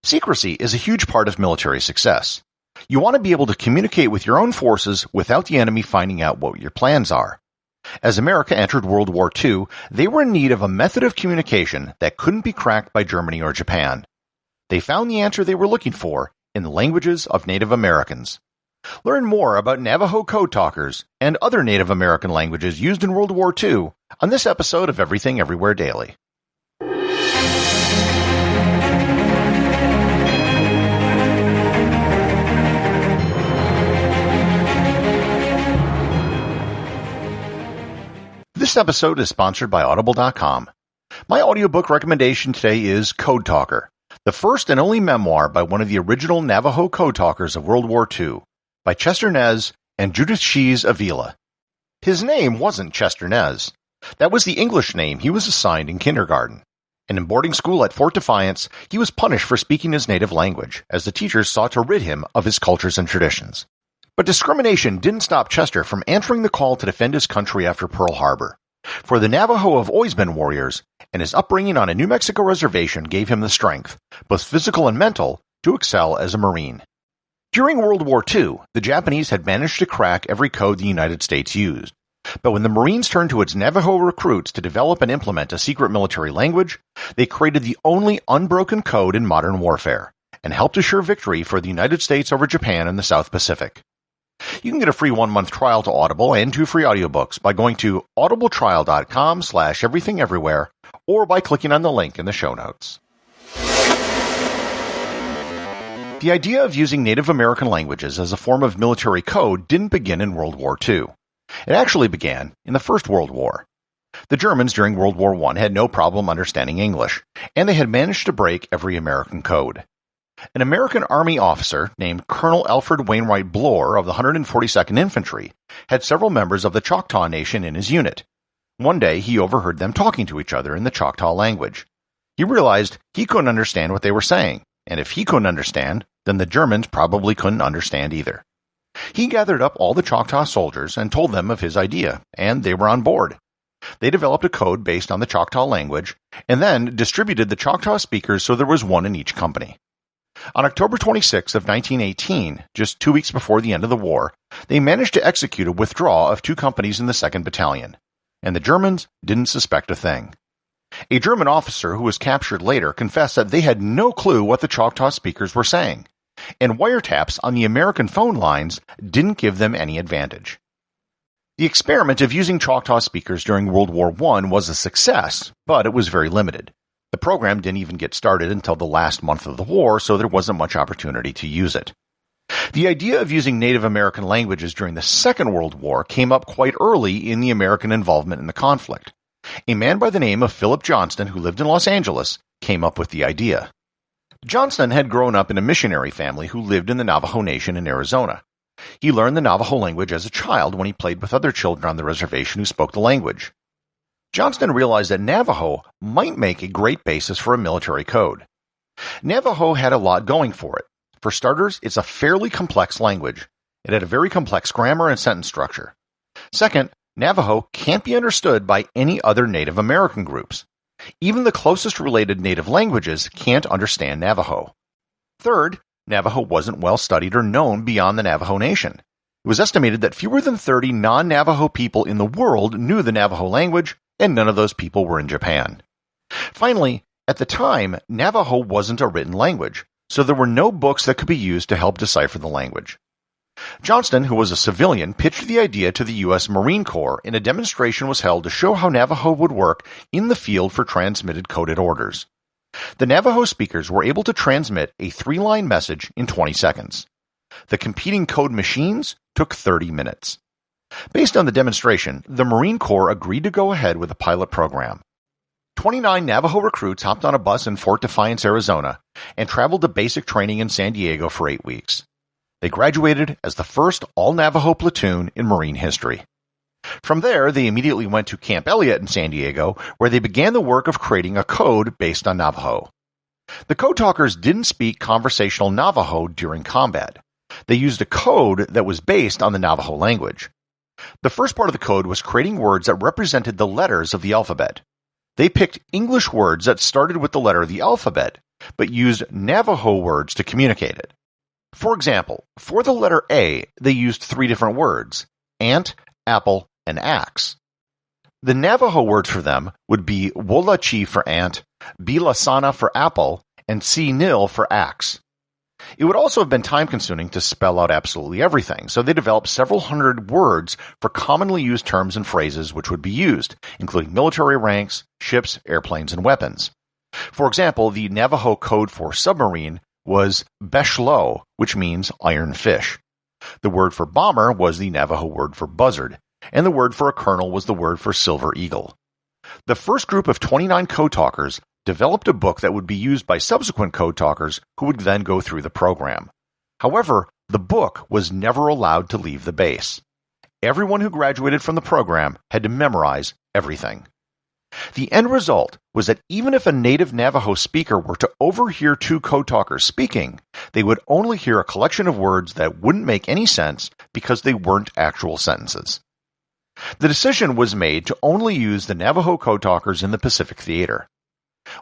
Secrecy is a huge part of military success. You want to be able to communicate with your own forces without the enemy finding out what your plans are. As America entered World War II, they were in need of a method of communication that couldn't be cracked by Germany or Japan. They found the answer they were looking for in the languages of Native Americans. Learn more about Navajo Code Talkers and other Native American languages used in World War II on this episode of Everything Everywhere Daily. This episode is sponsored by Audible.com. My audiobook recommendation today is Code Talker, the first and only memoir by one of the original Navajo Code Talkers of World War II, by Chester Nez and Judith Shees Avila. His name wasn't Chester Nez. That was the English name he was assigned in kindergarten. And in boarding school at Fort Defiance, he was punished for speaking his native language, as the teachers sought to rid him of his cultures and traditions. But discrimination didn't stop Chester from answering the call to defend his country after Pearl Harbor. For the Navajo have always been warriors, and his upbringing on a New Mexico reservation gave him the strength, both physical and mental, to excel as a Marine. During World War II, the Japanese had managed to crack every code the United States used. But when the Marines turned to its Navajo recruits to develop and implement a secret military language, they created the only unbroken code in modern warfare, and helped assure victory for the United States over Japan in the South Pacific. You can get a free 1-month trial to Audible and 2 free audiobooks by going to audibletrial.com/everythingeverywhere or by clicking on the link in the show notes. The idea of using Native American languages as a form of military code didn't begin in World War II. It actually began in the First World War. The Germans during World War I had no problem understanding English, and they had managed to break every American code. An American Army officer named Colonel Alfred Wainwright Bloor of the 142nd Infantry had several members of the Choctaw Nation in his unit. One day he overheard them talking to each other in the Choctaw language. He realized he couldn't understand what they were saying, and if he couldn't understand, then the Germans probably couldn't understand either. He gathered up all the Choctaw soldiers and told them of his idea, and they were on board. They developed a code based on the Choctaw language, and then distributed the Choctaw speakers so there was one in each company. On October 26 of 1918, just 2 weeks before the end of the war, they managed to execute a withdrawal of 2 companies in the 2nd Battalion, and the Germans didn't suspect a thing. A German officer who was captured later confessed that they had no clue what the Choctaw speakers were saying, and wiretaps on the American phone lines didn't give them any advantage. The experiment of using Choctaw speakers during World War I was a success, but it was very limited. The program didn't even get started until the last month of the war, so there wasn't much opportunity to use it. The idea of using Native American languages during the Second World War came up quite early in the American involvement in the conflict. A man by the name of Philip Johnston, who lived in Los Angeles, came up with the idea. Johnston had grown up in a missionary family who lived in the Navajo Nation in Arizona. He learned the Navajo language as a child when he played with other children on the reservation who spoke the language. Johnston realized that Navajo might make a great basis for a military code. Navajo had a lot going for it. For starters, it's a fairly complex language. It had a very complex grammar and sentence structure. Second, Navajo can't be understood by any other Native American groups. Even the closest related native languages can't understand Navajo. Third, Navajo wasn't well studied or known beyond the Navajo Nation. It was estimated that fewer than 30 non-Navajo people in the world knew the Navajo language, and none of those people were in Japan. Finally, at the time, Navajo wasn't a written language, so there were no books that could be used to help decipher the language. Johnston, who was a civilian, pitched the idea to the U.S. Marine Corps, and a demonstration was held to show how Navajo would work in the field for transmitted coded orders. The Navajo speakers were able to transmit a 3-line message in 20 seconds. The competing code machines took 30 minutes. Based on the demonstration, the Marine Corps agreed to go ahead with the pilot program. 29 Navajo recruits hopped on a bus in Fort Defiance, Arizona, and traveled to basic training in San Diego for 8 weeks. They graduated as the first all-Navajo platoon in Marine history. From there, they immediately went to Camp Elliott in San Diego, where they began the work of creating a code based on Navajo. The Code Talkers didn't speak conversational Navajo during combat. They used a code that was based on the Navajo language. The first part of the code was creating words that represented the letters of the alphabet. They picked English words that started with the letter of the alphabet, but used Navajo words to communicate it. For example, for the letter A, they used 3 different words: ant, apple, and axe. The Navajo words for them would be Wolachi for ant, Bilasana for apple, and Si-Nil for axe. It would also have been time-consuming to spell out absolutely everything, so they developed several hundred words for commonly used terms and phrases which would be used, including military ranks, ships, airplanes, and weapons. For example, the Navajo code for submarine was Beshlo, which means iron fish. The word for bomber was the Navajo word for buzzard, and the word for a colonel was the word for silver eagle. The first group of 29 code talkers developed a book that would be used by subsequent code talkers who would then go through the program. However, the book was never allowed to leave the base. Everyone who graduated from the program had to memorize everything. The end result was that even if a native Navajo speaker were to overhear 2 code talkers speaking, they would only hear a collection of words that wouldn't make any sense because they weren't actual sentences. The decision was made to only use the Navajo code talkers in the Pacific theater.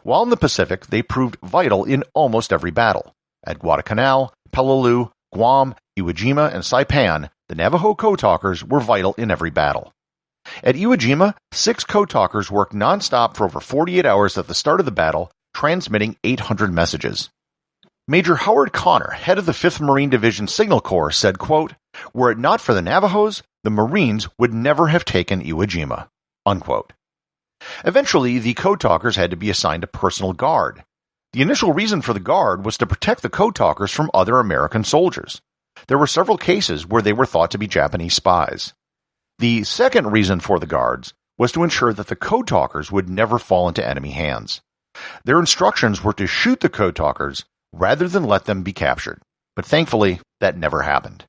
While in the Pacific, they proved vital in almost every battle. At Guadalcanal, Peleliu, Guam, Iwo Jima, and Saipan, the Navajo code talkers were vital in every battle. At Iwo Jima, 6 code talkers worked non-stop for over 48 hours at the start of the battle, transmitting 800 messages. Major Howard Connor, head of the 5th Marine Division Signal Corps, said, quote, "Were it not for the Navajos, the Marines would never have taken Iwo Jima." Unquote. Eventually, the code talkers had to be assigned a personal guard. The initial reason for the guard was to protect the code talkers from other American soldiers. There were several cases where they were thought to be Japanese spies. The second reason for the guards was to ensure that the code talkers would never fall into enemy hands. Their instructions were to shoot the code talkers rather than let them be captured, but thankfully, that never happened.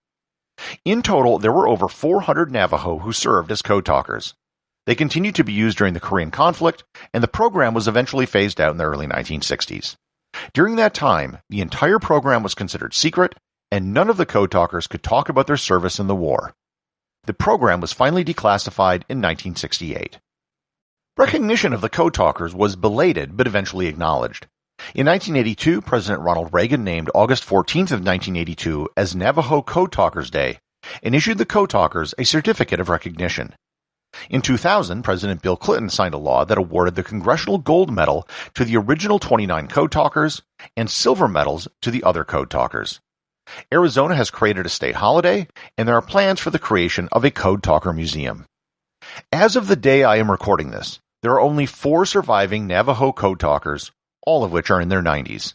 In total, there were over 400 Navajo who served as code talkers. They continued to be used during the Korean conflict, and the program was eventually phased out in the early 1960s. During that time, the entire program was considered secret, and none of the code talkers could talk about their service in the war. The program was finally declassified in 1968. Recognition of the code talkers was belated but eventually acknowledged. In 1982, President Ronald Reagan named August 14th of 1982 as Navajo Code Talkers Day and issued the code talkers a certificate of recognition. In 2000, President Bill Clinton signed a law that awarded the Congressional Gold Medal to the original 29 code talkers and silver medals to the other code talkers. Arizona has created a state holiday, and there are plans for the creation of a Code Talker Museum. As of the day I am recording this, there are only 4 surviving Navajo Code Talkers, all of which are in their 90s.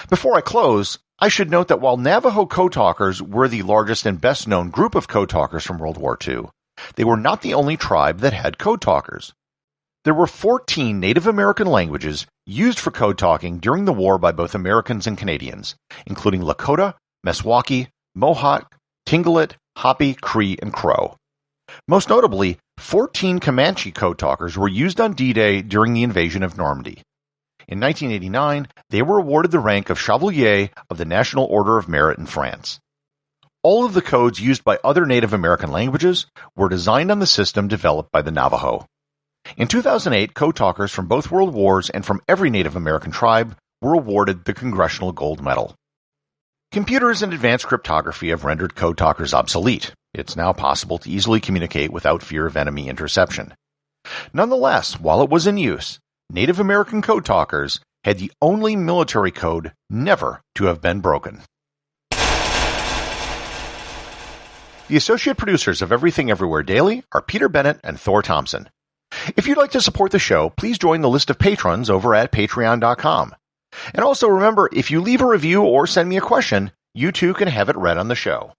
Before I close, I should note that while Navajo Code Talkers were the largest and best-known group of code talkers from World War II, they were not the only tribe that had code talkers. There were 14 Native American languages used for code talking during the war by both Americans and Canadians, including Lakota, Meskwaki, Mohawk, Tlingit, Hopi, Cree, and Crow. Most notably, 14 Comanche code talkers were used on D-Day during the invasion of Normandy. In 1989, they were awarded the rank of Chevalier of the National Order of Merit in France. All of the codes used by other Native American languages were designed on the system developed by the Navajo. In 2008, code talkers from both world wars and from every Native American tribe were awarded the Congressional Gold Medal. Computers and advanced cryptography have rendered code talkers obsolete. It's now possible to easily communicate without fear of enemy interception. Nonetheless, while it was in use, Native American code talkers had the only military code never to have been broken. The associate producers of Everything Everywhere Daily are Peter Bennett and Thor Thomsen. If you'd like to support the show, please join the list of patrons over at patreon.com. And also remember, if you leave a review or send me a question, you too can have it read on the show.